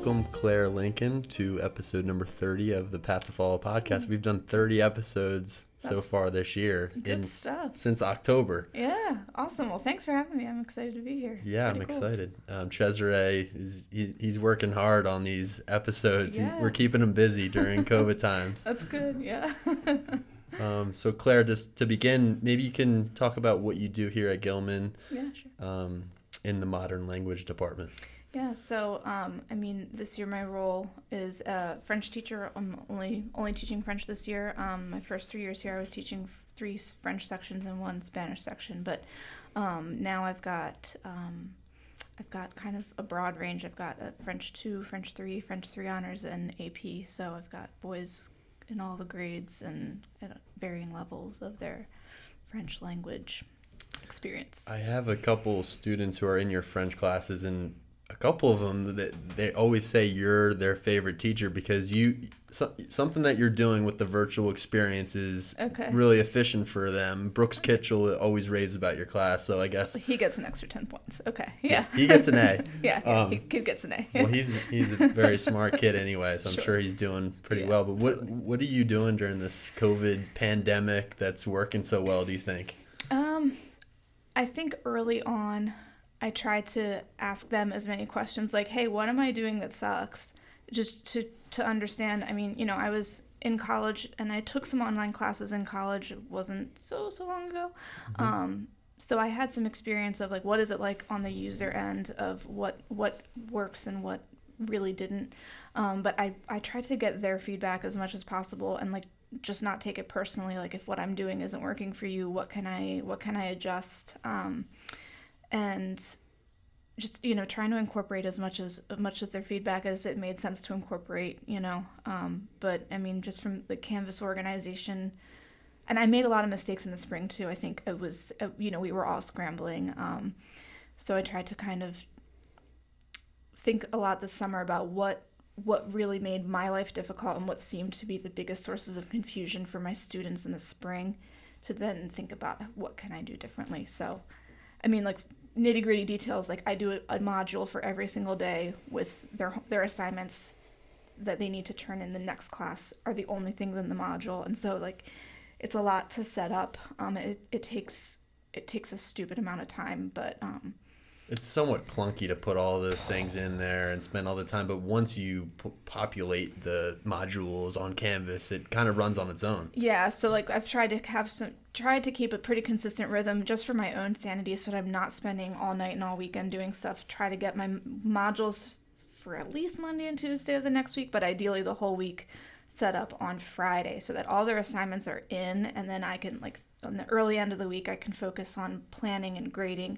Welcome, Clare Lincoln, to episode number 30 of the Path to Follow podcast. We've done 30 episodes so far this year. Good stuff. Since October. Yeah, awesome. Well, thanks for having me. I'm excited to be here. Yeah, I'm excited. Cesare, he's working hard on these episodes. Yeah. We're keeping him busy during COVID times. That's good, yeah. So Claire, just to begin, maybe you can talk about what you do here at Gilman. Yeah, sure. In the modern language department. Yeah, so this year my role is a French teacher. I'm only teaching French this year. My first 3 years here I was teaching 3 French sections and 1 Spanish section, but now I've got kind of a broad range. I've got a French 2, French 3, French 3 honors, and AP. So I've got boys in all the grades and at varying levels of their French language experience. I have a couple students who are in your French classes, and a couple of them that they always say you're their favorite teacher because something that you're doing with the virtual experience is really efficient for them. Brooks Kitchell always raves about your class, so I guess he gets an extra 10 points. Okay, yeah. He gets an A. He gets an A. Well, he's a very smart kid anyway, so I'm sure he's doing pretty well. But what are you doing during this COVID pandemic that's working so well, do you think? I think early on, I tried to ask them as many questions like, hey, what am I doing that sucks? Just to understand. I mean, I was in college and I took some online classes in college. It wasn't so long ago. Mm-hmm. So I had some experience of like, what is it like on the user end of what works and what really didn't. But I tried to get their feedback as much as possible and like, just not take it personally. Like if what I'm doing isn't working for you, what can I adjust? And just, trying to incorporate as much as their feedback as it made sense to incorporate, but I mean, just from the Canvas organization, and I made a lot of mistakes in the spring too. I think it was, we were all scrambling. So I tried to kind of think a lot this summer about what really made my life difficult and what seemed to be the biggest sources of confusion for my students in the spring, to then think about what can I do differently. So, I mean, like nitty-gritty details, like I do a module for every single day with their assignments that they need to turn in the next class are the only things in the module. And so like it's a lot to set up. It takes a stupid amount of time, but it's somewhat clunky to put all those things in there and spend all the time, but once you populate the modules on Canvas, it kind of runs on its own. Yeah, so like I've tried to keep a pretty consistent rhythm just for my own sanity, so that I'm not spending all night and all weekend doing stuff. Try to get my modules for at least Monday and Tuesday of the next week, but ideally the whole week set up on Friday so that all their assignments are in, and then I can, like, on the early end of the week, I can focus on planning and grading.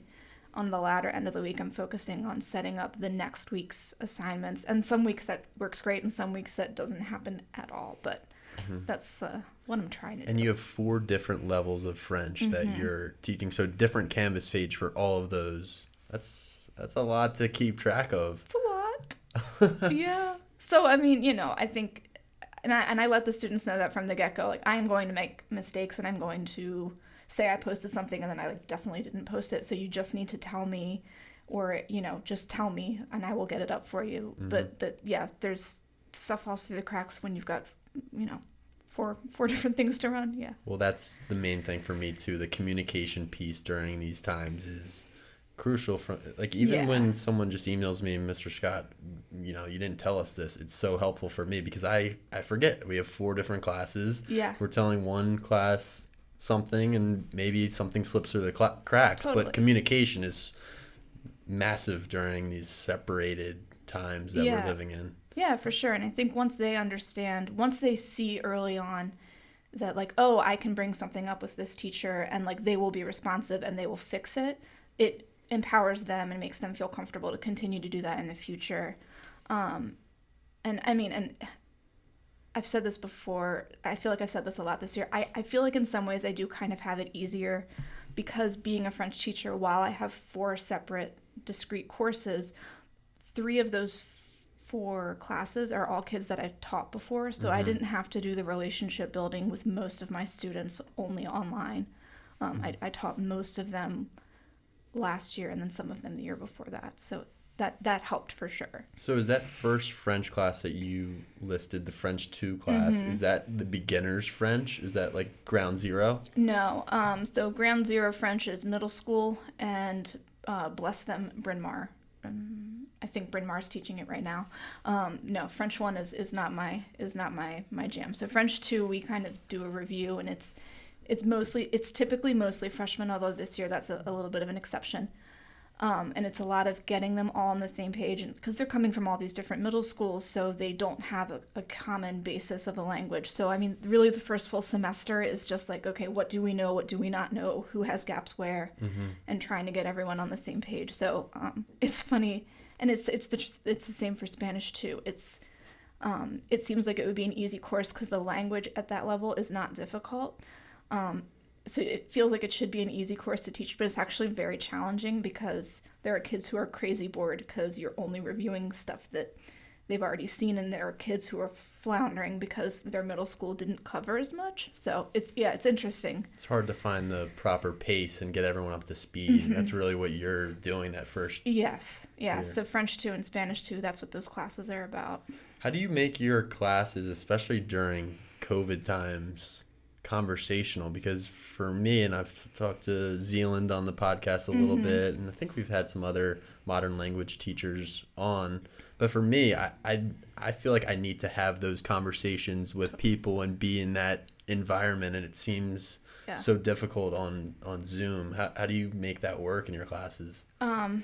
On the latter end of the week, I'm focusing on setting up the next week's assignments. And some weeks that works great and some weeks that doesn't happen at all. But that's what I'm trying to do. And you have 4 different levels of French that you're teaching. So different Canvas page for all of those. That's a lot to keep track of. It's a lot. Yeah. So, I mean, I think, and I let the students know that from the get-go. Like, I am going to make mistakes and I'm going to say I posted something and then I definitely didn't post it. So you just need to tell me, or, just tell me and I will get it up for you. Mm-hmm. But there's stuff falls through the cracks when you've got, 4 different things to run. Yeah. Well, that's the main thing for me too. The communication piece during these times is crucial. Even when someone just emails me, Mr. Scott, you didn't tell us this. It's so helpful for me because I forget. We have 4 different classes. Yeah. We're telling one class something and maybe something slips through the cracks. Totally. But communication is massive during these separated times that we're living in. Yeah, for sure. And I think once they see early on that like, oh, I can bring something up with this teacher and like they will be responsive and they will fix it, it empowers them and makes them feel comfortable to continue to do that in the future. And I've said this before. I feel like I've said this a lot this year. I feel like in some ways I do kind of have it easier because being a French teacher, while I have 4 separate discrete courses, 3 of those 4 classes are all kids that I've taught before. So I didn't have to do the relationship building with most of my students only online. I taught most of them last year and then some of them the year before that. So that helped for sure. So is that first French class that you listed, the French 2 class, is that the beginner's French? Is that like ground zero? No. So ground zero French is middle school, and bless them, Bryn Mawr. I think Bryn Mawr's teaching it right now. No, French 1 is not my jam. So French 2, we kind of do a review, and it's typically mostly freshmen, although this year that's a little bit of an exception. And it's a lot of getting them all on the same page, because they're coming from all these different middle schools, so they don't have a common basis of the language. So, I mean, really the first full semester is just like, okay, what do we know? What do we not know? Who has gaps where? And trying to get everyone on the same page. So it's funny, and it's the same for Spanish too. It seems like it would be an easy course because the language at that level is not difficult. So it feels like it should be an easy course to teach, but it's actually very challenging because there are kids who are crazy bored because you're only reviewing stuff that they've already seen, and there are kids who are floundering because their middle school didn't cover as much. So it's interesting. It's hard to find the proper pace and get everyone up to speed. That's really what you're doing that first Yes. Yeah. year. So French 2 and Spanish 2, that's what those classes are about. How do you make your classes, especially during COVID times, conversational? Because for me, and I've talked to Zealand on the podcast a little bit, and I think we've had some other modern language teachers on, but for me, I feel like I need to have those conversations with people and be in that environment, and it seems so difficult on Zoom. How do you make that work in your classes? I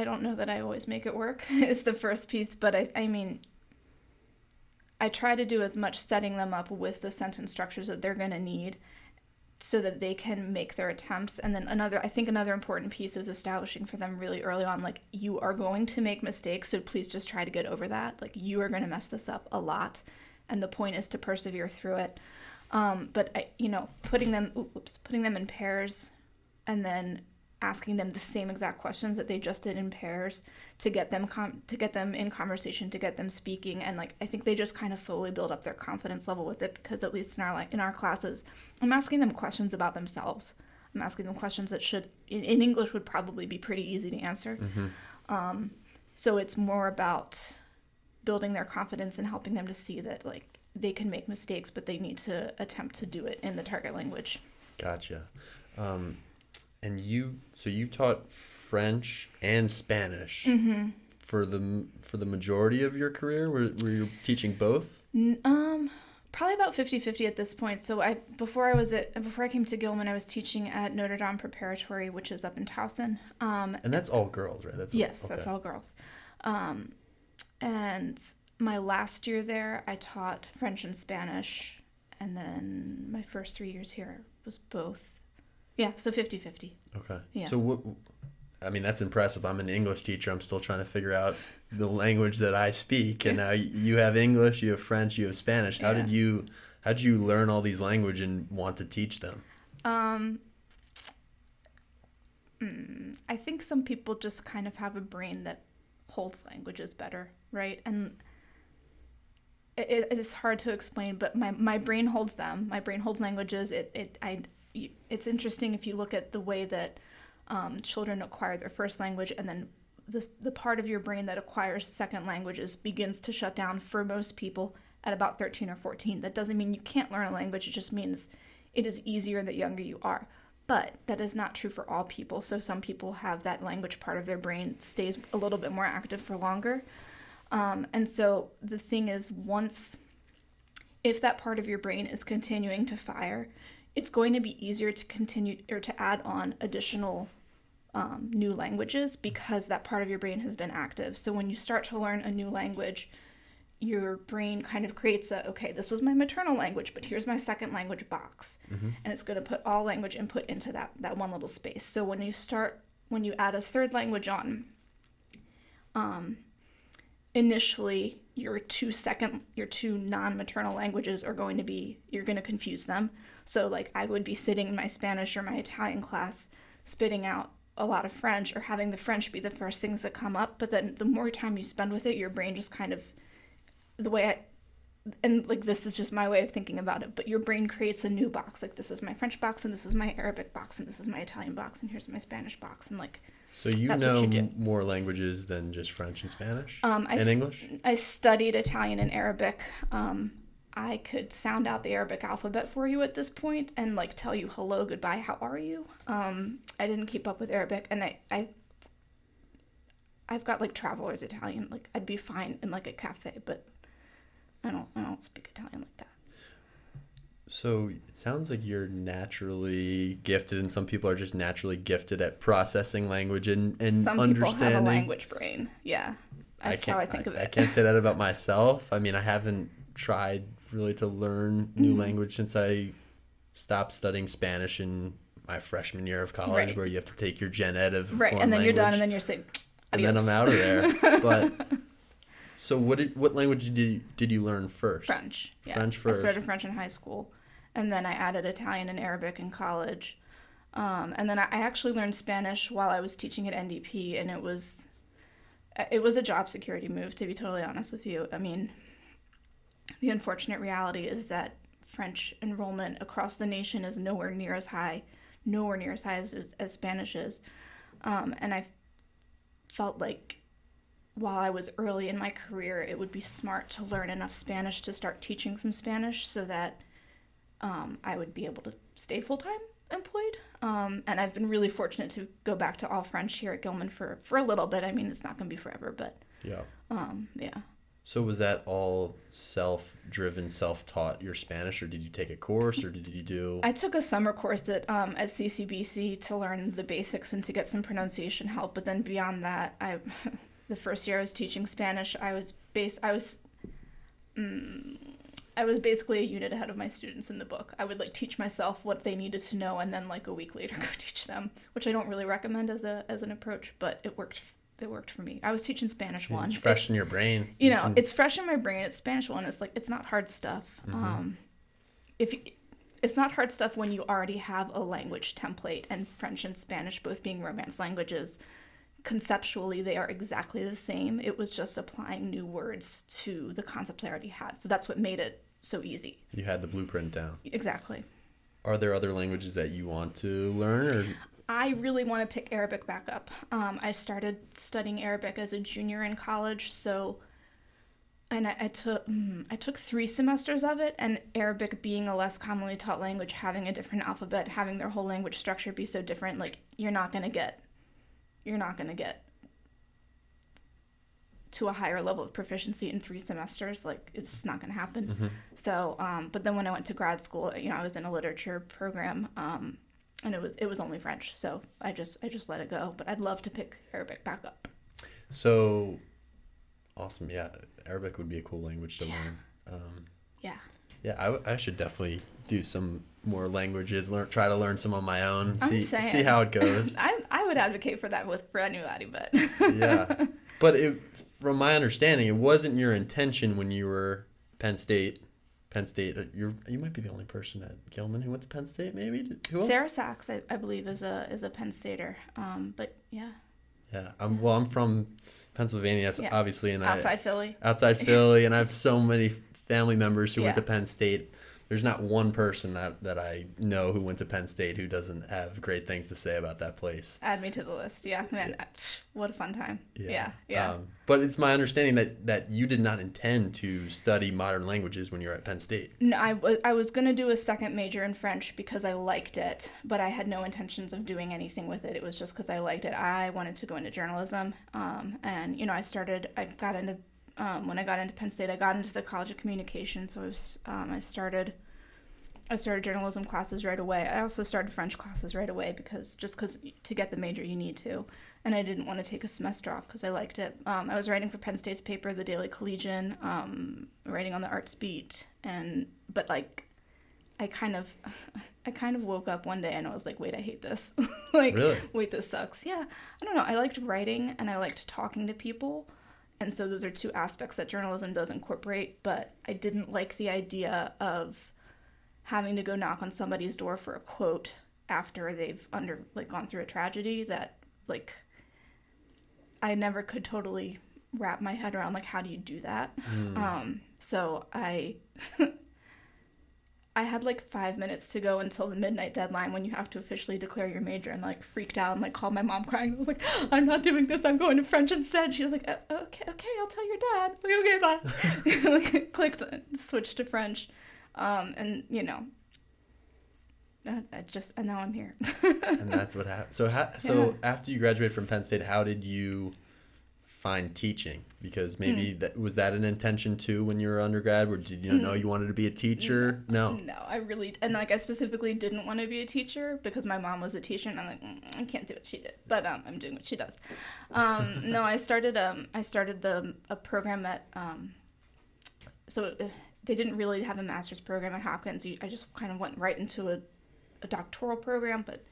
don't know that I always make it work is the first piece, but I mean, I try to do as much setting them up with the sentence structures that they're going to need so that they can make their attempts. And then I think another important piece is establishing for them really early on, like, you are going to make mistakes, so please just try to get over that. Like, you are going to mess this up a lot, and the point is to persevere through it. But putting them in pairs and then asking them the same exact questions that they just did in pairs to get them in conversation, to get them speaking, and like I think they just kind of slowly build up their confidence level with it, because at least in our classes, I'm asking them questions about themselves. I'm asking them questions that should in English would probably be pretty easy to answer. So it's more about building their confidence and helping them to see that like they can make mistakes, but they need to attempt to do it in the target language. Gotcha. And you taught French and Spanish for the majority of your career? Were you teaching both? Probably about 50-50 at this point. So before I came to Gilman, I was teaching at Notre Dame Preparatory, which is up in Towson. And that's all girls, right? That's all girls. And my last year there, I taught French and Spanish, and then my first 3 years here was both. Yeah, so 50-50. Okay. Yeah. So that's impressive. I'm an English teacher. I'm still trying to figure out the language that I speak. And now you have English, you have French, you have Spanish. How did you learn all these languages and want to teach them? I think some people just kind of have a brain that holds languages better, right? And it is hard to explain, but my brain holds them. My brain holds languages. It's interesting if you look at the way that children acquire their first language, and then the part of your brain that acquires second languages begins to shut down for most people at about 13 or 14. That doesn't mean you can't learn a language. It just means it is easier the younger you are. But that is not true for all people. So some people have that language part of their brain stays a little bit more active for longer. And so the thing is, if that part of your brain is continuing to fire, it's going to be easier to continue or to add on additional new languages because that part of your brain has been active. So when you start to learn a new language, your brain kind of creates okay, this was my maternal language, but here's my second language box. And it's going to put all language input into that one little space. So when you add a third language on, initially your two non-maternal languages are going to be, you're going to confuse them. So like I would be sitting in my Spanish or my Italian class spitting out a lot of French or having the French be the first things that come up, but then the more time you spend with it, your brain just kind of, this is just my way of thinking about it, but your brain creates a new box. Like this is my French box, and this is my Arabic box, and this is my Italian box, and here's my Spanish box. And like So you That's know what you do. more languages than just French and Spanish And English? I studied Italian and Arabic. I could sound out the Arabic alphabet for you at this point and like tell you hello, goodbye, how are you? I didn't keep up with Arabic, and I've got like traveler's Italian. Like I'd be fine in like a cafe, but I don't speak Italian like that. So it sounds like you're naturally gifted, and some people are just naturally gifted at processing language and Some understanding. people have a language brain. Yeah, that's how I think of it. I can't say that about myself. I mean, I haven't tried really to learn new language since I stopped studying Spanish in my freshman year of college, Right. where you have to take your gen ed of Right, foreign and then language, you're done, and then you're saying, and then I'm out of there. But so what language did you learn first? French. Yeah. French first. I started French in high school, and then I added Italian and Arabic in college. And then I actually learned Spanish while I was teaching at NDP, and it was a job security move, to be totally honest with you. I mean, the unfortunate reality is that French enrollment across the nation is nowhere near as high as Spanish is. And I felt like while I was early in my career, it would be smart to learn enough Spanish to start teaching some Spanish so that I would be able to stay full-time employed. And I've been really fortunate to go back to all French here at Gilman for a little bit. I mean, it's not going to be forever, but Yeah. yeah. So was that all self-driven, self-taught, your Spanish, or did you take a course, or did you do... I took a summer course at CCBC to learn the basics and to get some pronunciation help, but then beyond that, the first year I was teaching Spanish, I was basically a unit ahead of my students in the book. I would like teach myself what they needed to know, and then like a week later go teach them, which I don't really recommend as an approach, but it worked. It worked for me. I was teaching Spanish 1. It's fresh in your brain. It's fresh in my brain. It's Spanish 1. It's like, it's not hard stuff. It's not hard stuff when you already have a language template, and French and Spanish both being Romance languages, conceptually they are exactly the same. It was just applying new words to the concepts I already had. So that's what made it so easy. You had the blueprint down. Exactly. Are there other languages that you want to learn, or... I really want to pick Arabic back up. I started studying Arabic as a junior in college, and I took 3 semesters of it, and Arabic being a less commonly taught language, having a different alphabet, having their whole language structure be so different, like you're not gonna get to a higher level of proficiency in 3 semesters. Like, it's just not gonna happen. So, but then when I went to grad school, I was in a literature program. And it was only French, so I just let it go. But I'd love to pick Arabic back up. So, awesome. Yeah, Arabic would be a cool language to learn. Yeah. Yeah, I should definitely do some more languages. Try to learn some on my own. See how it goes. I would advocate for that for anybody, but yeah. But from my understanding, it wasn't your intention when you were Penn State. You might be the only person at Gilman who went to Penn State, maybe. Who else? Sarah Sachs, I believe, is a Penn Stater. But yeah. Yeah. I'm from Pennsylvania, obviously, and outside Philly, and I have so many family members who went to Penn State. There's not one person that I know who went to Penn State who doesn't have great things to say about that place. Add me to the list. Yeah, man, what a fun time. Yeah. But it's my understanding that you did not intend to study modern languages when you were at Penn State. No, I was going to do a second major in French because I liked it, but I had no intentions of doing anything with it. It was just because I liked it. I wanted to go into journalism, and when I got into Penn State, I got into the College of Communication, so I started journalism classes right away. I also started French classes right away because to get the major you need to, and I didn't want to take a semester off because I liked it. I was writing for Penn State's paper, the Daily Collegian, writing on the arts beat, but like I kind of woke up one day and I was like, wait, I hate this. Really? Wait, this sucks. Yeah, I don't know. I liked writing and I liked talking to people. And so those are 2 aspects that journalism does incorporate, but I didn't like the idea of having to go knock on somebody's door for a quote after they've gone through a tragedy that, like, I never could totally wrap my head around, like, how do you do that? So I I had like 5 minutes to go until the midnight deadline when you have to officially declare your major, and like freaked out and like called my mom crying. I was like, I'm not doing this. I'm going to French instead. She was like, okay, I'll tell your dad. I was like, okay, bye. Like, clicked, switched to French, and you know, and now I'm here. And that's what happened. So after you graduated from Penn State, how did you find teaching? Because maybe was that an intention too when you were undergrad, or did you know you wanted to be a teacher? No, I specifically didn't want to be a teacher because my mom was a teacher, and I'm like, I can't do what she did, but I'm doing what she does. No, I started a program at they didn't really have a master's program at Hopkins. I just kind of went right into a doctoral program, but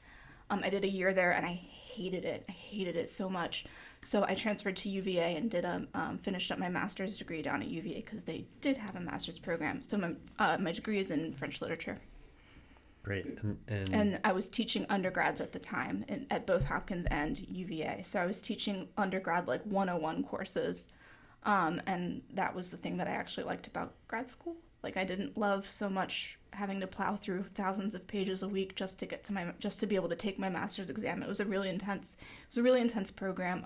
I did a year there and I hated it. I hated it so much. So I transferred to UVA and finished up my master's degree down at UVA because they did have a master's program. So my degree is in French literature. Great. And I was teaching undergrads at the time at both Hopkins and UVA. So I was teaching undergrad like 101 courses. And that was the thing that I actually liked about grad school. Like, I didn't love so much having to plow through thousands of pages a week just to be able to take my master's exam. It was a really intense program.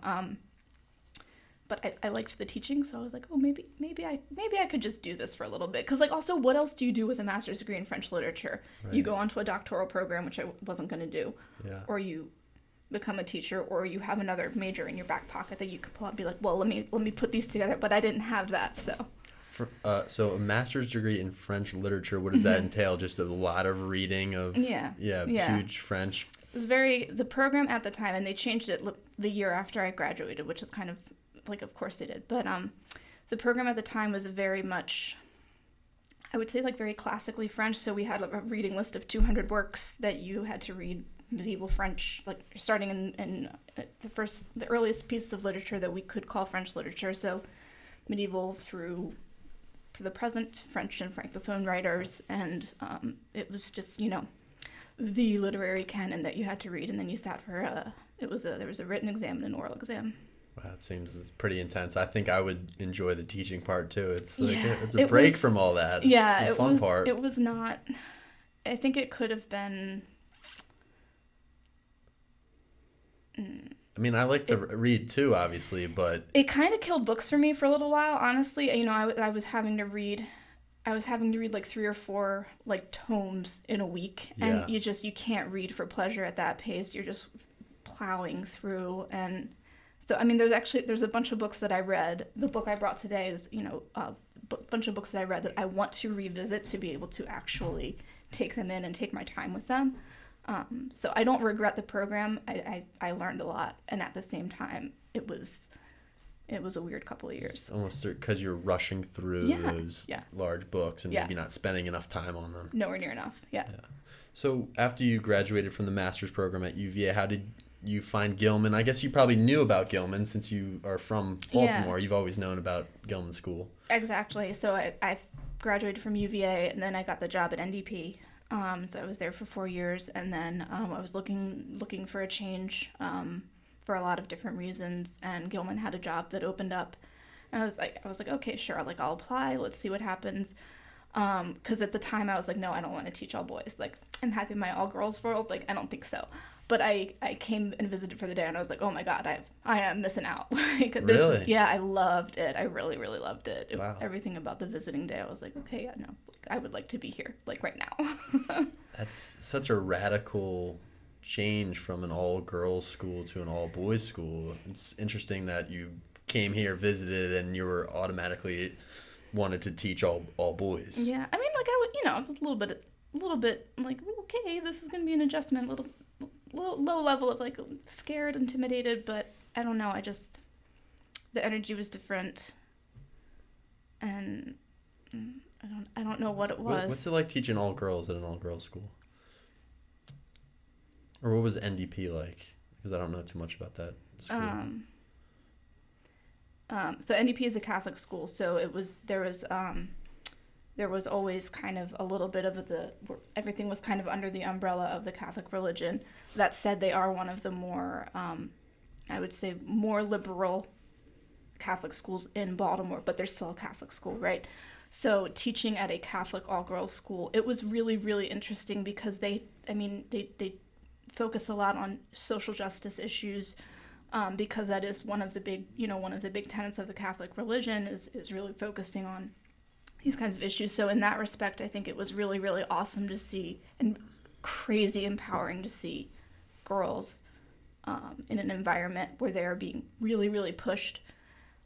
But I liked the teaching, so I was like, oh, maybe I could just do this for a little bit. Because, like, also, what else do you do with a master's degree in French literature? Right. You go onto a doctoral program, which I wasn't going to do. Yeah. Or you become a teacher, or you have another major in your back pocket that you could pull out and be like, well, let me put these together. But I didn't have that, so. So a master's degree in French literature, what does that entail? Just a lot of reading of huge French. It was the program at the time, and they changed it the year after I graduated, which is kind of like, of course they did. But the program at the time was very much, I would say, like, very classically French. So we had a reading list of 200 works that you had to read medieval French, like starting in the earliest pieces of literature that we could call French literature. So medieval through for the present French and Francophone writers, and it was just, the literary canon that you had to read, and then you sat for there was a written exam and an oral exam. Wow, it seems pretty intense. I think I would enjoy the teaching part too. It's like it's a break from all that. Yeah, it's the fun part. It was not. I think it could have been. I mean, I like to read too, obviously, but it kind of killed books for me for a little while. Honestly, I was having to read like 3 or 4 like tomes in a week, and you can't read for pleasure at that pace. You're just plowing through, and so I mean, there's a bunch of books that I read. The book I brought today is a bunch of books that I read that I want to revisit to be able to actually take them in and take my time with them. So I don't regret the program. I learned a lot, and at the same time, it was a weird couple of years. It's almost because you're rushing through those large books and maybe not spending enough time on them. Nowhere near enough. Yeah. So after you graduated from the master's program at UVA, how did you find Gilman? I guess you probably knew about Gilman since you are from Baltimore. You've always known about Gilman School. Exactly. So I graduated from UVA, and then I got the job at NDP. So I was there for 4 years, and then I was looking for a change for a lot of different reasons, and Gilman had a job that opened up, and I was like, okay, sure, like, I'll apply, let's see what happens, because at the time I was like, no, I don't want to teach all boys, like, I'm happy in my all girls world, like, I don't think so. But I came and visited for the day, and I was like, oh my God, I am missing out. Like, really? I loved it. I really, really loved it. Wow. Everything about the visiting day, I was like, okay, yeah, no, like, I would like to be here, like, right now. That's such a radical change from an all-girls school to an all-boys school. It's interesting that you came here, visited, and you were automatically wanted to teach all boys. Yeah, I mean, like, I was a little bit like, okay, this is going to be an adjustment, low level of, like, scared, intimidated, but I don't know, the energy was different, and I don't know what it was. What's it like teaching all girls at an all girls school? Or what was NDP like? Because I don't know too much about that school. So NDP is a Catholic school, so there was always kind of a little bit of everything was kind of under the umbrella of the Catholic religion. That said, they are one of the more, I would say, more liberal Catholic schools in Baltimore, but they're still a Catholic school, right? So teaching at a Catholic all-girls school, it was really, really interesting because they focus a lot on social justice issues, because that is one of the big tenets of the Catholic religion is really focusing on these kinds of issues. So in that respect, I think it was really, really awesome to see and crazy empowering to see girls in an environment where they're being really, really pushed,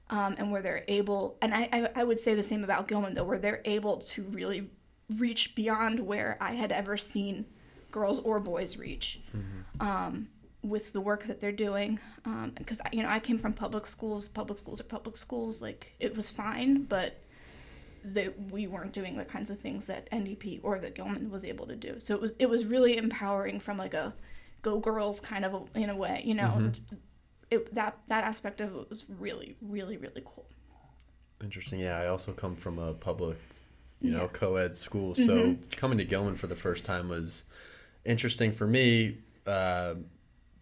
and where they're able, and I would say the same about Gilman though, where they're able to really reach beyond where I had ever seen girls or boys reach, with the work that they're doing. Because I came from public schools. Public schools are public schools. Like, it was fine, but we weren't doing the kinds of things that NDP or that Gilman was able to do. So it was really empowering from like a go girls kind of in a way. That aspect of it was really, really, really cool. Interesting. Yeah, I also come from a public, co-ed school. So coming to Gilman for the first time was interesting for me.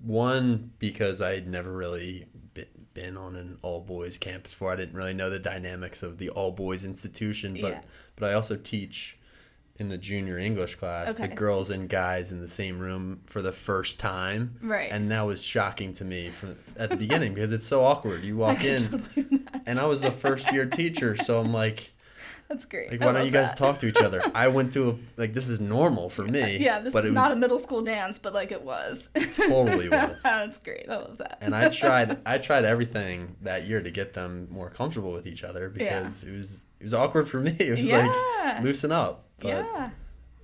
One, because I had never really been on an all-boys campus before. I didn't really know the dynamics of the all-boys institution. But I also teach in the junior English class, the girls and guys in the same room for the first time. Right. And that was shocking to me at the beginning because it's so awkward. You walk in, totally and I was the first-year teacher, so I'm like... That's great. Like, why don't you guys talk to each other? I went to this is normal for me. Yeah, this is not a middle school dance, but like it was. It totally was. That's great. I love that. And I tried everything that year to get them more comfortable with each other because it was awkward for me. It was like, loosen up. But,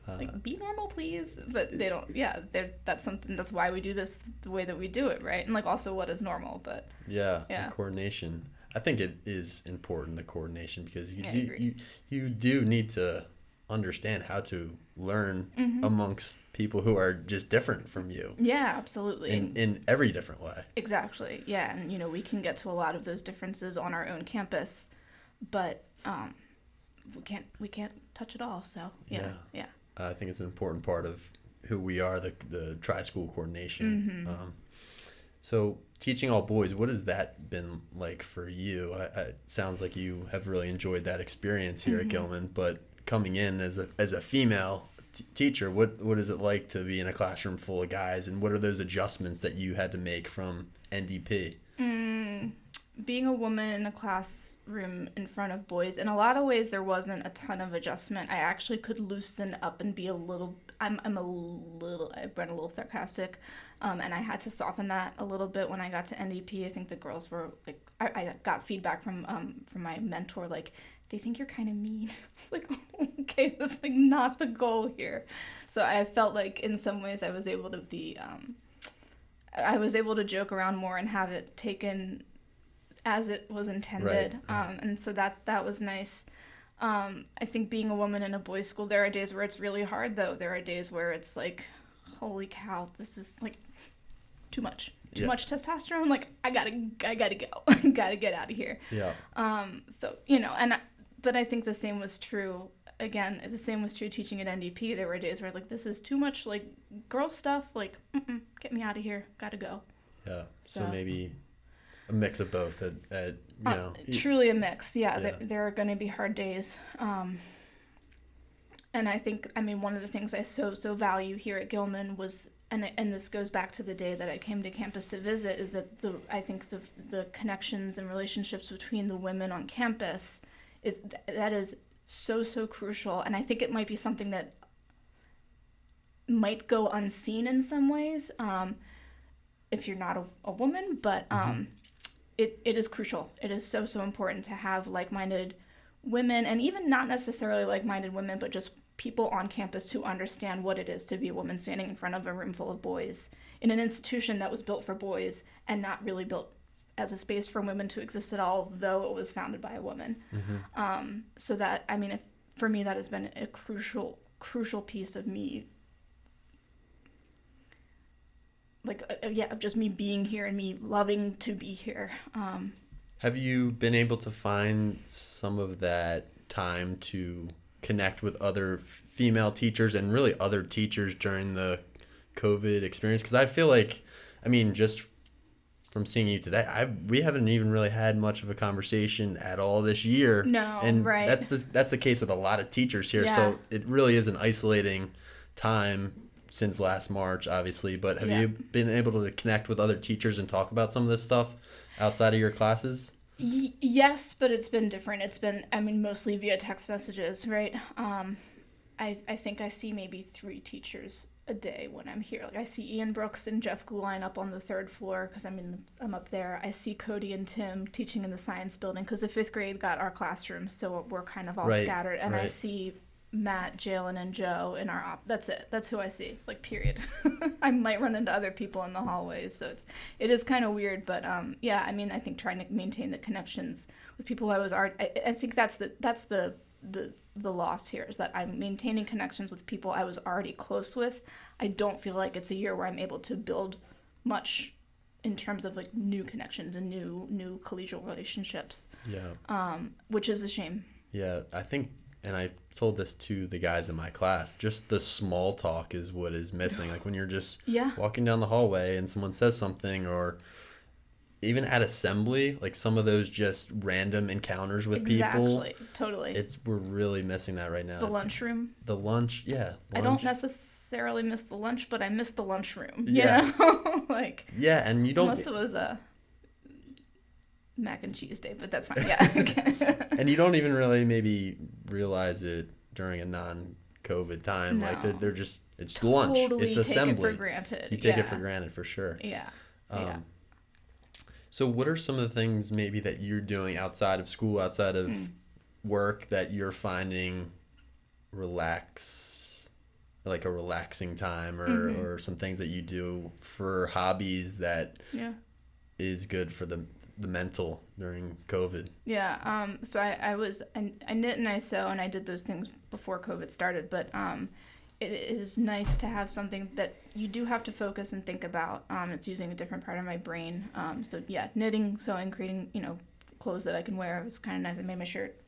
like, be normal, please. But they don't. Yeah, that's something. That's why we do this the way that we do it, right? And like also what is normal, but the coordination. I think it is important, the coordination, because you do need to understand how to learn amongst people who are just different from you. Yeah, absolutely. In every different way. Exactly. Yeah, and we can get to a lot of those differences on our own campus, but we can't touch it all. So yeah. I think it's an important part of who we are, the tri-school coordination. So teaching all boys, what has that been like for you? It sounds like you have really enjoyed that experience here at Gilman, but coming in as a female teacher, what is it like to be in a classroom full of guys, and what are those adjustments that you had to make from NDP? Being a woman in a classroom in front of boys, in a lot of ways there wasn't a ton of adjustment. I actually could loosen up and be a little, I went a little sarcastic, and I had to soften that a little bit when I got to NDP. I think the girls were like, I got feedback from my mentor, like, they think you're kind of mean. Like, okay, that's like not the goal here. So I felt like in some ways I was able to be, I was able to joke around more and have it taken as it was intended. Right. And so that was nice. I think being a woman in a boys' school, there are days where it's really hard, though. There are days where it's like, holy cow, this is like too much testosterone. Like, I gotta go. I gotta get out of here. Yeah. So, but I think the same was true. Again, the same was true teaching at NDP. There were days where like, this is too much like girl stuff. Like, get me out of here. Gotta go. Yeah. So maybe a mix of both at truly a mix. Yeah. There are going to be hard days. And I think, one of the things I so value here at Gilman was, and this goes back to the day that I came to campus to visit, is that I think the connections and relationships between the women on campus is so crucial. And I think it might be something that might go unseen in some ways, if you're not a woman, but it is crucial. It is so important to have like-minded women, and even not necessarily like-minded women, but just people on campus who understand what it is to be a woman standing in front of a room full of boys in an institution that was built for boys and not really built as a space for women to exist at all, though it was founded by a woman. So that, for me, that has been a crucial piece of me, of just me being here and me loving to be here. Have you been able to find some of that time to connect with other female teachers and really other teachers during the COVID experience? Because I feel like, just from seeing you today, we haven't even really had much of a conversation at all this year. No, and right. That's the case with a lot of teachers here. Yeah. So it really is an isolating time since last March, obviously. But have you been able to connect with other teachers and talk about some of this stuff outside of your classes? Yes, but it's been different. It's been, I mean, mostly via text messages, right? I think I see maybe 3 teachers a day when I'm here. Like I see Ian Brooks and Jeff Gouline up on the 3rd floor because I'm up there. I see Cody and Tim teaching in the science building because the 5th grade got our classrooms, so we're kind of all scattered. And I see Matt, Jalen, and Joe in our that's it. That's who I see. Like period. I might run into other people in the hallways, so it is kind of weird. But yeah, I mean, I think trying to maintain the connections with people I was already. I think that's the loss here, is that I'm maintaining connections with people I was already close with. I don't feel like it's a year where I'm able to build much in terms of like new connections and new collegial relationships. Yeah. Which is a shame. Yeah, I think, and I told this to the guys in my class, just the small talk is what is missing. Like when you're just walking down the hallway and someone says something, or even at assembly, like some of those just random encounters with people. Exactly, totally. We're really missing that right now. The lunchroom. The lunch, yeah. I don't necessarily miss the lunch, but I miss the lunchroom. Yeah. You know? Like. Yeah, and you don't. Unless it was a mac and cheese day, but that's fine. Yeah. And you don't even really maybe realize it during a non-COVID time. No. Like they're just, it's lunch. It's assembly. Take it for granted. You take it for granted for sure. Yeah. So what are some of the things maybe that you're doing outside of school, outside of work, that you're finding like a relaxing time, or some things that you do for hobbies that is good for the mental during COVID? Yeah. So I knit and I sew, and I did those things before COVID started, but it is nice to have something that you do have to focus and think about. It's using a different part of my brain. So yeah, knitting, sewing, creating, clothes that I can wear. It was kind of nice. I made my shirt.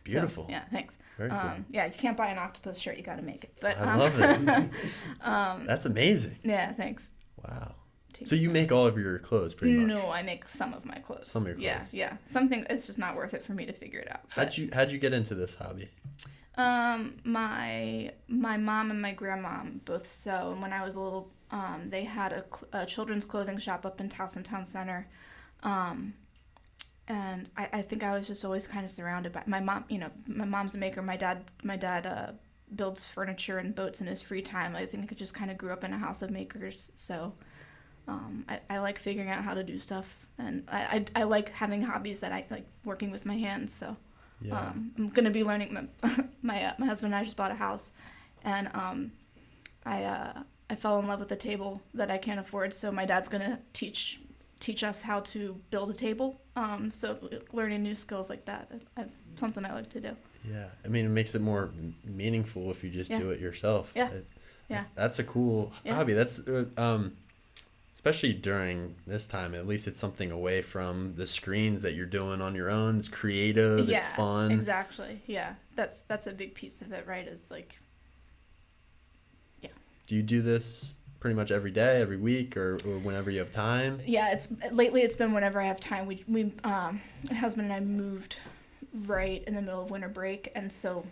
Beautiful. So, yeah, thanks. Very cool. Yeah, you can't buy an octopus shirt. You got to make it. But I love it. That's amazing. Yeah, thanks. Wow. So you make all of your clothes pretty much? No, I make some of my clothes. Some of your clothes. Yeah. Something, it's just not worth it for me to figure it out. How'd you get into this hobby? My mom and my grandma both sew, and when I was a little, they had a children's clothing shop up in Towson Town Center, and I think I was just always kind of surrounded by my mom. My mom's a maker. My dad builds furniture and boats in his free time. I think I just kind of grew up in a house of makers, so I like figuring out how to do stuff, and I like having hobbies that I like working with my hands. So. Yeah. I'm gonna be learning. My husband and I just bought a house, and I fell in love with a table that I can't afford. So my dad's gonna teach us how to build a table. So learning new skills like that, something I like to do. Yeah, I mean, it makes it more meaningful if you just do it yourself. Yeah, that's a cool hobby. That's especially during this time, at least it's something away from the screens that you're doing on your own. It's creative, it's fun. Exactly. Yeah. That's a big piece of it, right? It's like, yeah. Do you do this pretty much every day, every week, or whenever you have time? Yeah, lately it's been whenever I have time. We my husband and I moved right in the middle of winter break, and so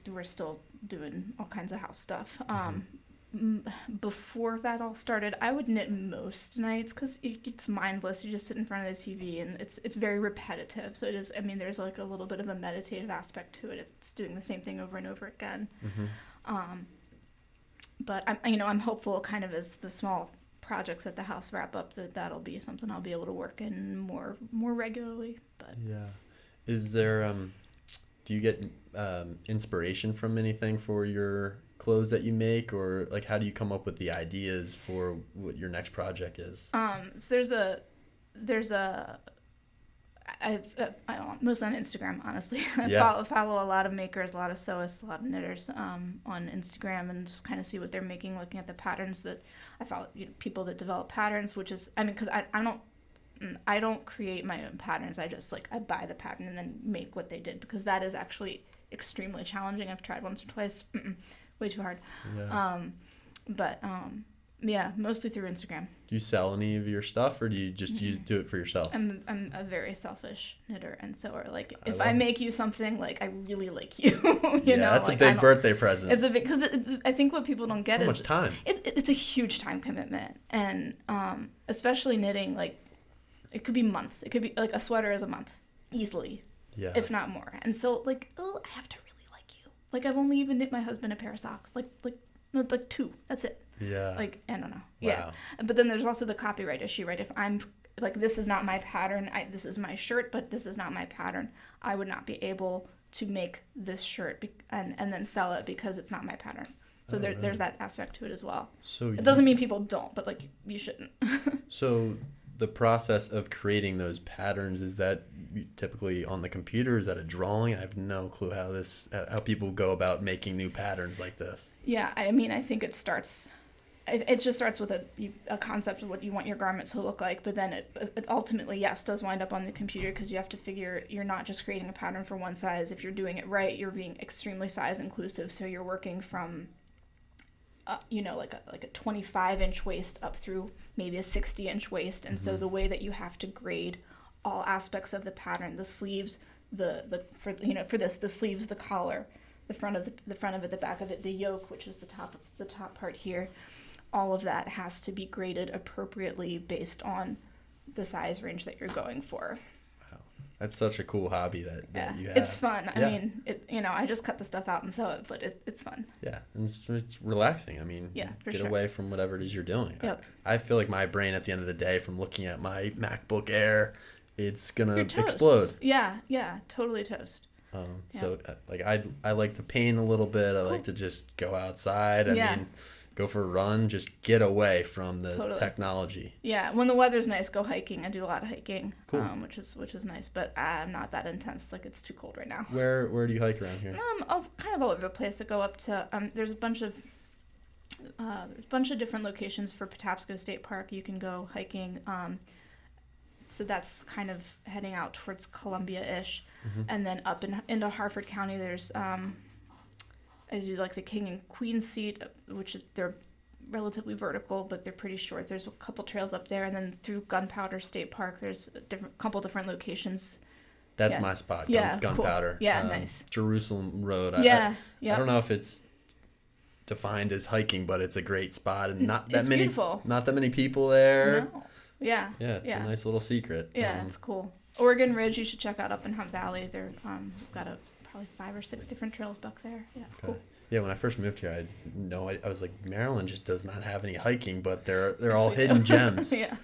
we're still doing all kinds of house stuff. Before that all started, I would knit most nights because it's mindless. You just sit in front of the TV, and it's very repetitive. So it is. I mean, there's like a little bit of a meditative aspect to it. It's doing the same thing over and over again. But I'm hopeful, kind of as the small projects at the house wrap up, that'll be something I'll be able to work in more regularly. But yeah, is there do you get inspiration from anything for your clothes that you make, or like how do you come up with the ideas for what your next project is? So there's I mostly on Instagram, honestly. I follow a lot of makers, a lot of sewists, a lot of knitters on Instagram, and just kind of see what they're making, looking at the patterns that I follow. People that develop patterns, which is, I mean, because I don't create my own patterns. I just I buy the pattern and then make what they did, because that is actually extremely challenging. I've tried once or twice. Way too hard. Yeah. But mostly through Instagram. Do you sell any of your stuff, or do you just do it for yourself? I'm a very selfish knitter and sewer. Like, if I I make you something, like, I really like you. you know, that's like, a big birthday present. It's a big, because I think what people don't get so is much time. It's a huge time commitment, and especially knitting, like, it could be months. It could be like a sweater is a month, easily, if not more. And so, like, I have to really like you. Like, I've only even knit my husband a pair of socks, like 2. That's it. Yeah. Like, I don't know. Wow. Yeah. But then there's also the copyright issue, right? If I'm like, this is not my pattern, this is my shirt, but this is not my pattern, I would not be able to make this shirt and then sell it because it's not my pattern. So there's that aspect to it as well. So it doesn't mean people don't, but, like, you shouldn't. So the process of creating those patterns, is that typically on the computer? Is that a drawing? I have no clue how people go about making new patterns like this. Yeah, I mean, I think it just starts with a concept of what you want your garments to look like, but then it ultimately, yes, does wind up on the computer, because you have to figure you're not just creating a pattern for one size. If you're doing it right, you're being extremely size inclusive, so you're working from like a 25-inch waist up through maybe a 60-inch waist, and so the way that you have to grade all aspects of the pattern, the sleeves, the sleeves, the collar, the front of it, the back of it, the yoke, which is the top part here, all of that has to be graded appropriately based on the size range that you're going for. Wow, that's such a cool hobby that you have. It's fun. I mean, I just cut the stuff out and sew it, but it's fun. Yeah, and it's relaxing. I mean, get away from whatever it is you're doing. Yep. I feel like my brain at the end of the day, from looking at my MacBook Air, it's gonna explode. Yeah, totally toast. So like I like to paint a little bit. I like to just go outside. I mean, go for a run. Just get away from the technology. Yeah, when the weather's nice, go hiking. I do a lot of hiking, cool. which is nice. But I'm not that intense. Like, it's too cold right now. Where do you hike around here? Kind of all over the place. I go up to there's a bunch of different locations for Patapsco State Park. You can go hiking. So that's kind of heading out towards Columbia-ish. And then up into Harford County, there's I do like the King and Queen seat, which is, they're relatively vertical, but they're pretty short. There's a couple trails up there, and then through Gunpowder State Park, there's couple different locations. That's my spot. Gunpowder. Cool. Yeah, nice. Jerusalem Road. I don't know if it's defined as hiking, but it's a great spot, and not that many people there. No. Yeah. Yeah, it's a nice little secret. Yeah, it's cool. Oregon Ridge, you should check out up in Hunt Valley. They're got probably 5 or 6 different trails back there. Yeah, it's cool. Yeah, when I first moved here, I was like, Maryland just does not have any hiking, but they're all hidden gems. Yeah.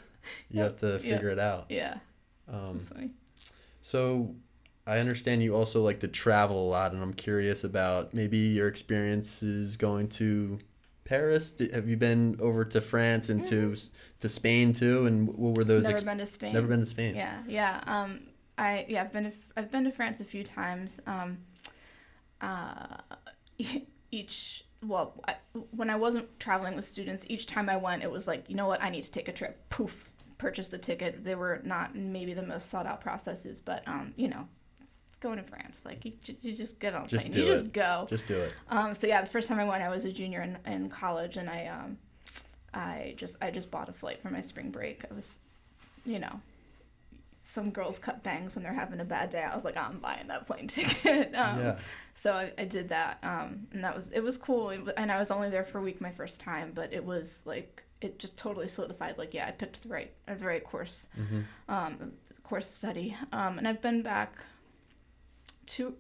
You have to figure it out. Yeah. That's funny. So I understand you also like to travel a lot, and I'm curious about maybe your experiences going to Paris. Have you been over to France and to Spain too? And what were those? Never been to Spain. Never been to Spain. Yeah. I've been to France a few times. When I wasn't traveling with students, each time I went, it was like, you know what, I need to take a trip. Poof, purchase the ticket. They were not maybe the most thought out processes, but it's going to France. Like, you just get on a plane. You just go. Just do it. So yeah, the first time I went, I was a junior in college, and I just bought a flight for my spring break. I was, some girls cut bangs when they're having a bad day. I was like, I'm buying that plane ticket. So I did that, and it was cool. And I was only there for a week my first time, but it was like, it just totally solidified. Like, yeah, I picked the right course, course of study. And I've been back 3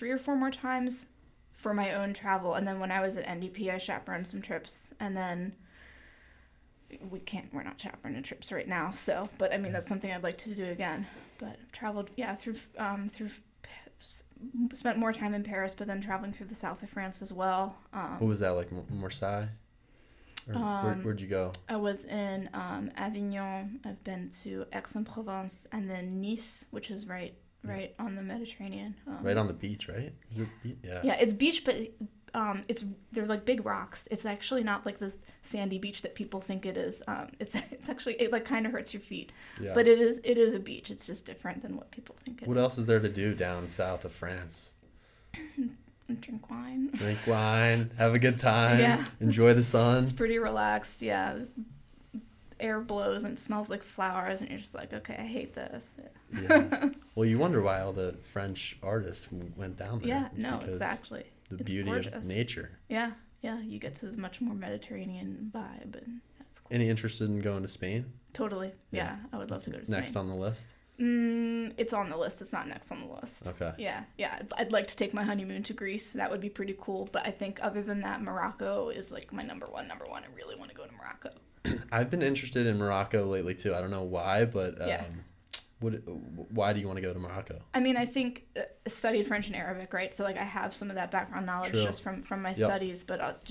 or 4 more times for my own travel. And then when I was at NDP, I chaperoned some trips, and then we're not chaperoning trips right now, so, but I mean, that's something I'd like to do again. But I've traveled, spent more time in Paris, but then traveling through the south of France as well. What was that, like Marseille? Where'd you go? I was in Avignon. I've been to Aix-en-Provence, and then Nice, which is right on the Mediterranean. Right on the beach, right? Is it beach? Yeah. Yeah, it's beach, but they're like big rocks. It's actually not like this sandy beach that people think it is. It's actually, it like kind of hurts your feet. Yeah. But it is a beach. It's just different than what people think it is. What else is there to do down south of France? Drink wine. Drink wine. Have a good time. Yeah. Enjoy the sun. It's pretty relaxed. Yeah. Air blows and it smells like flowers, and you're just like, okay, I hate this. Yeah. Well, you wonder why all the French artists went down there. Yeah, It's no, because exactly. The It's beauty gorgeous. of nature. Yeah, you get to the much more Mediterranean vibe, and that's cool. Any interested in going to Spain? Totally. Yeah, I would love to go to Spain. Next on the list? It's on the list. It's not next on the list. Okay. Yeah. I'd like to take my honeymoon to Greece. That would be pretty cool. But I think other than that, Morocco is like my number one. I really want to go to Morocco. I've been interested in Morocco lately too. I don't know why, but why do you want to go to Morocco? I mean, I think I studied French and Arabic, right? So like I have some of that background knowledge True. just from my studies. But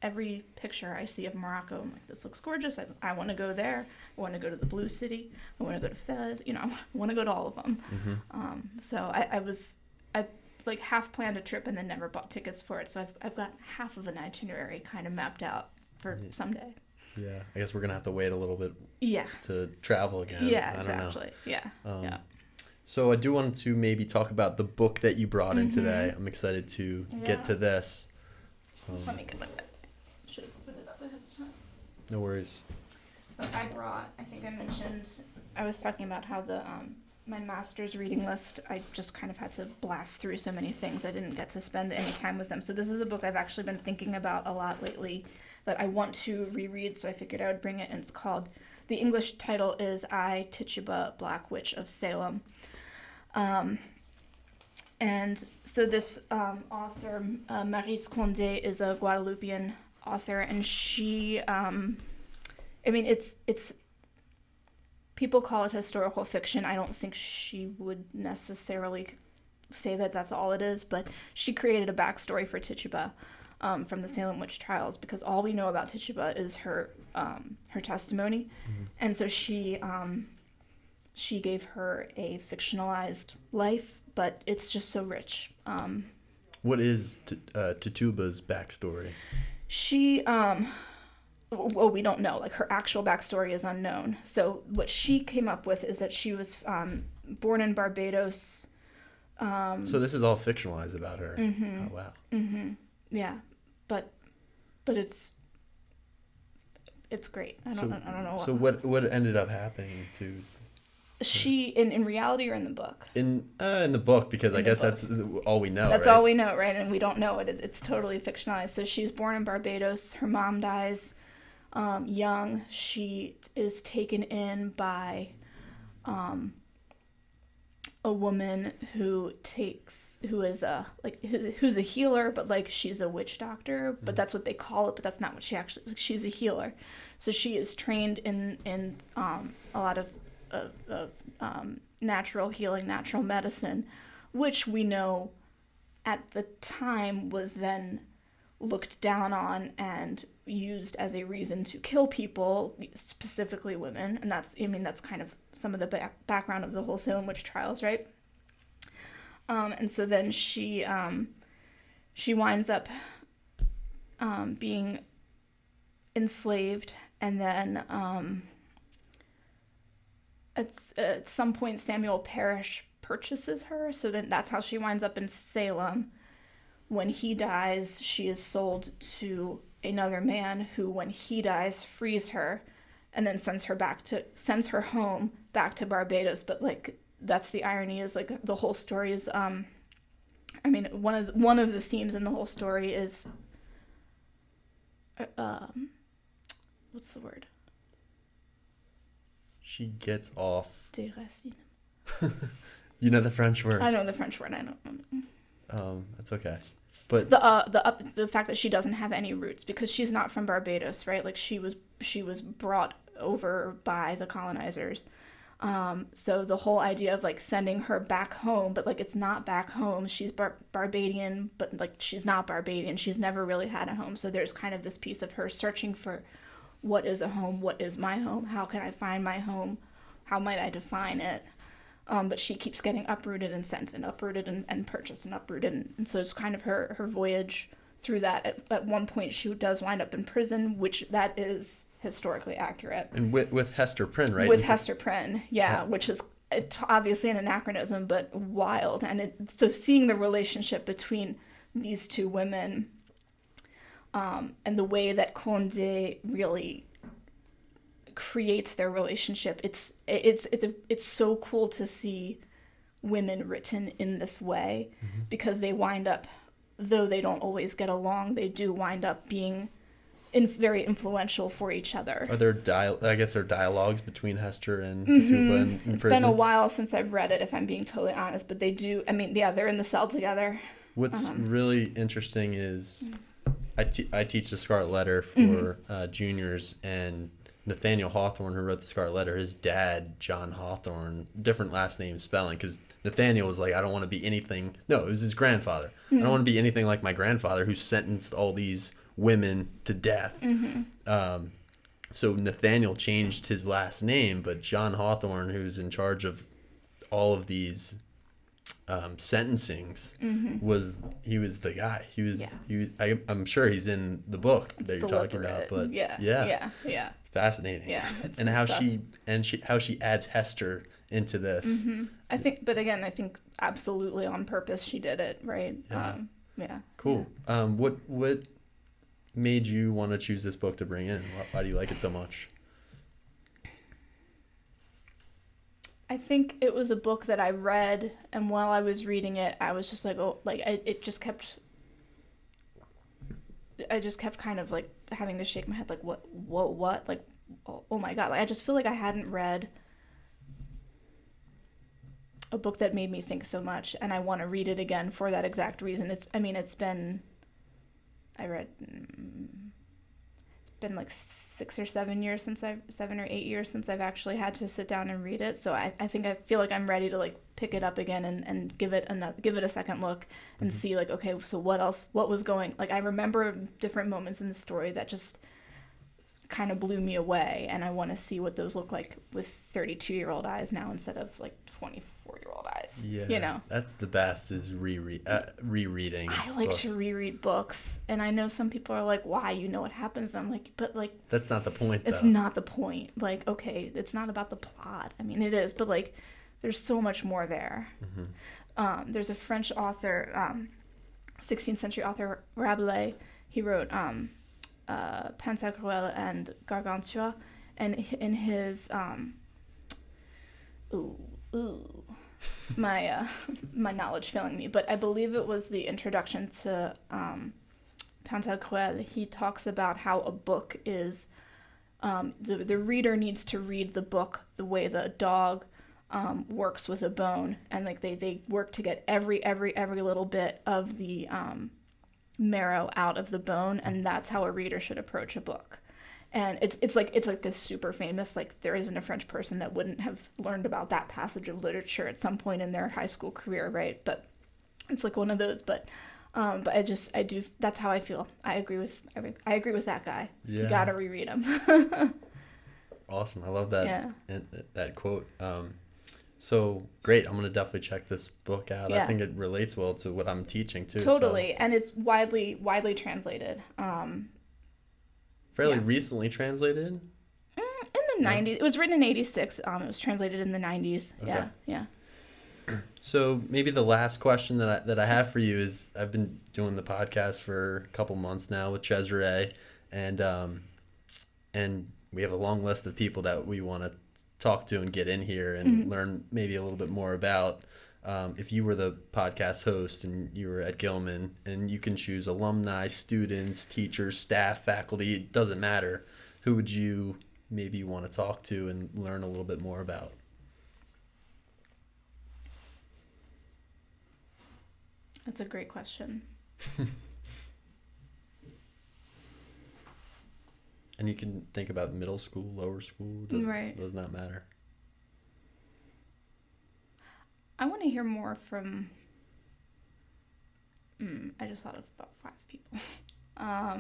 every picture I see of Morocco, I'm like, this looks gorgeous. I want to go there. I want to go to the Blue City. I want to go to Fez. I want to go to all of them. Mm-hmm. So I like half planned a trip and then never bought tickets for it. So I've got half of an itinerary kind of mapped out for someday. Yeah, I guess we're going to have to wait a little bit Yeah. to travel again. Yeah, I don't know. exactly. Yeah. Yeah. So I do want to maybe talk about the book that you brought in today. I'm excited to get to this. Let me get my should have put it up ahead of time. No worries. So I think I mentioned, I was talking about how my master's reading list, I just kind of had to blast through so many things. I didn't get to spend any time with them. So this is a book I've actually been thinking about a lot lately that I want to reread, so I figured I would bring it, and it's called, the English title is I, Tituba, Black Witch of Salem. And so this author, Maryse Condé, is a Guadeloupean author, and she, it's people call it historical fiction. I don't think she would necessarily say that that's all it is, but she created a backstory for Tituba from the Salem Witch Trials, because all we know about Tituba is her testimony, and so she gave her a fictionalized life, but it's just so rich. What is Tituba's backstory? She well, we don't know. Like, her actual backstory is unknown. So what she came up with is that she was born in Barbados. So this is all fictionalized about her. Mm-hmm. Oh, wow. Mm-hmm. Yeah, but it's great. I don't know. So what ended up happening to? She in reality or in the book? In the book, because I guess that's all we know. That's right? all we know, right? And we don't know it. It's totally fictionalized. So she's born in Barbados. Her mom dies young. She is taken in by a woman who's a healer, but like she's a witch doctor, but that's what they call it, but that's not what she actually is. She's a healer. So she is trained in a lot of natural healing, natural medicine, which we know at the time was then looked down on and used as a reason to kill people, specifically women. And that's kind of some of the background of the whole Salem Witch Trials, right? And so then she winds up being enslaved, and then at some point Samuel Parrish purchases her, so then that's how she winds up in Salem. When he dies, she is sold to another man who, when he dies, frees her and then sends her home back to Barbados. But like, that's the irony, is like the whole story is one of the themes in the whole story is what's the word? She gets off. Déracine. You know the French word. I know the French word. I don't. That's okay. But the fact that she doesn't have any roots, because she's not from Barbados, right? Like, she was brought over by the colonizers. So the whole idea of like sending her back home, but like it's not back home. She's Barbadian, but like she's not Barbadian. She's never really had a home. So there's kind of this piece of her searching for, what is a home? What is my home? How can I find my home? How might I define it? But she keeps getting uprooted and sent, and uprooted and purchased and uprooted. And so it's kind of her voyage through that. At one point she does wind up in prison, which that is historically accurate. And with Hester Prynne, right? With Hester Prynne, yeah, which is obviously an anachronism, but wild. And so seeing the relationship between these two women, and the way that Condé really creates their relationship. It's so cool to see women written in this way, because they wind up, though they don't always get along, they do wind up being very influential for each other. Are there I guess there are dialogues between Hester and Tituba in prison? It's been a while since I've read it, if I'm being totally honest, but they do. I mean, yeah, they're in the cell together. What's really interesting is I teach the Scarlet Letter for juniors, and Nathaniel Hathorne, who wrote the Scarlet Letter, his dad, John Hathorne, different last name spelling, because Nathaniel was like, I don't want to be anything. No, it was his grandfather. I don't want to be anything like my grandfather, who sentenced all these women to death. So Nathaniel changed his last name, but John Hathorne, who's in charge of all of these sentencings, was the guy. I'm sure he's in the book that you're talking about. But yeah, it's fascinating. Yeah, and how she adds Hester into this. I think absolutely on purpose she did it, right? Cool. What made you want to choose this book to bring in? Why do you like it so much? I think it was a book that I read, and while I was reading it, I was just like, I just kept kind of like having to shake my head, like, what, like, oh my God, like, I just feel like I hadn't read a book that made me think so much, and I want to read it again for that exact reason. It's been like 6 or 7 years 7 or 8 years since I've actually had to sit down and read it. So I think I feel like I'm ready to like pick it up again and give it a second look and see like, okay, so what was going, like, I remember different moments in the story that just kind of blew me away, and I want to see what those look like with 32-year-old eyes now instead of like 24-year-old eyes. Yeah, that's the best, is rereading. I like books. to reread books, and I know some people are like, why, you know what happens? And I'm like, but like, that's not the point, it's though. not the point. Like, okay, it's not about the plot. I mean, it is, but like, there's so much more there. There's a French author, 16th century author, Rabelais. He wrote Pantagruel and Gargantua, and in his my knowledge failing me, but I believe it was the introduction to Pantagruel. He talks about how a book is the reader needs to read the book the way the dog works with a bone, and like they work to get every little bit of the marrow out of the bone, and that's how a reader should approach a book. And it's like a super famous, like, there isn't a French person that wouldn't have learned about that passage of literature at some point in their high school career, right? But it's like one of those. But I do. That's how I feel. I agree with that guy. Yeah. You gotta reread him. Awesome. I love that. Yeah. That quote. So great. I'm gonna definitely check this book out. Yeah. I think it relates well to what I'm teaching too. Totally, and it's widely translated. Fairly recently translated? In the 90s. It was written in 86. It was translated in the 90s. Okay. Yeah. So maybe the last question that I have for you is, I've been doing the podcast for a couple months now with Cesare, and we have a long list of people that we want to talk to and get in here and learn maybe a little bit more about. If you were the podcast host and you were at Gilman, and you can choose alumni, students, teachers, staff, faculty, it doesn't matter, who would you maybe want to talk to and learn a little bit more about? That's a great question. And you can think about middle school, lower school, does not matter. I want to hear more from, I just thought of about 5 people. I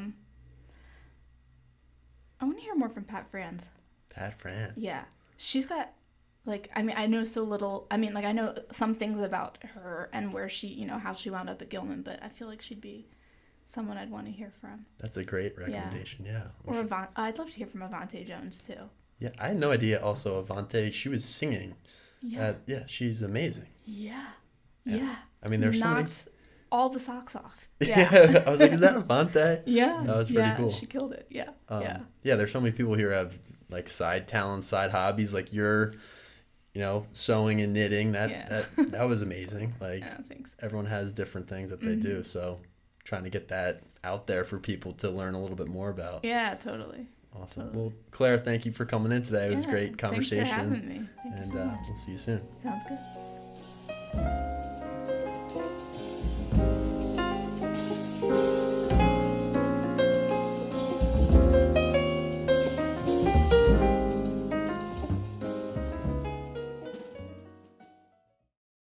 want to hear more from Pat Franz. Pat Franz? Yeah. She's got, like, I mean, I know so little. I mean, like, I know some things about her and where she, how she wound up at Gilman, but I feel like she'd be someone I'd want to hear from. That's a great recommendation, yeah. Or I'd love to hear from Avante Jones, too. Yeah, I had no idea also Avante, she was singing. Yeah. She's amazing. Yeah. I mean, there's all the socks off. Yeah. I was like, is that a Fonte? Yeah. That was pretty cool. She killed it. Yeah. Yeah, there's so many people here who have like side talents, side hobbies. Like you're, sewing and knitting. That was amazing. Like thanks. Everyone has different things that they do. So trying to get that out there for people to learn a little bit more about. Yeah, totally. Awesome. Totally. Well, Claire, thank you for coming in today. It was a great conversation. Thanks for having me. Thank you so much. We'll see you soon. Sounds good.